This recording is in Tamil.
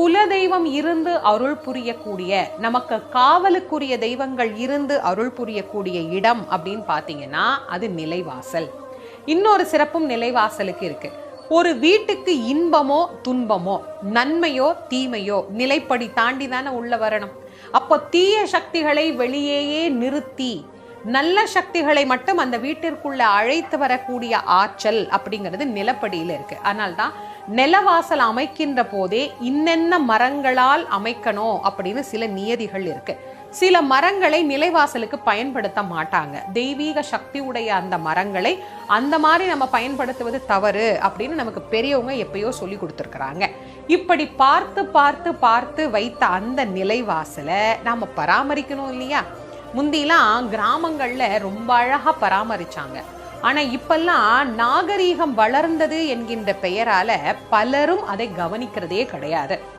குலதெய்வம் இருந்து அருள் புரியக்கூடிய, நமக்கு காவலுக்குரிய தெய்வங்கள் இருந்து அருள் புரியக்கூடிய இடம் அப்படின்னு பார்த்தீங்கன்னா அது நிலைவாசல். இன்னொரு சிறப்பும் நிலைவாசலுக்கு இருக்கு. ஒரு வீட்டுக்கு இன்பமோ துன்பமோ நன்மையோ தீமையோ நிலைப்படி தாண்டி தானே உள்ள வரணும். அப்போ தீய சக்திகளை வெளியேயே நிறுத்தி நல்ல சக்திகளை மட்டும் அந்த வீட்டிற்குள்ள அழைத்து வரக்கூடிய ஆற்றல் அப்படிங்கிறது நிலப்படியில் இருக்கு. அதனால்தான் நிலவாசல் அமைக்கின்ற போதே இன்னென்ன மரங்களால் அமைக்கணும் அப்படின்னு சில நியதிகள் இருக்கு. சில மரங்களை நிலைவாசலுக்கு பயன்படுத்த மாட்டாங்க. தெய்வீக சக்தி உடைய அந்த மரங்களை அந்த மாதிரி நம்ம பயன்படுத்துவது தவறு அப்படின்னு நமக்கு பெரியவங்க எப்பயோ சொல்லி கொடுத்துருக்குறாங்க. இப்படி பார்த்து பார்த்து பார்த்து வைத்த அந்த நிலைவாசலை நாம பராமரிக்கணும் இல்லையா? முந்திலாம் கிராமங்கள்ல ரொம்ப அழகா பராமரிச்சாங்க. ஆனா இப்பெல்லாம் நாகரீகம் வளர்ந்தது என்கின்ற பெயரால பலரும் அதை கவனிக்கிறதே கிடையாது.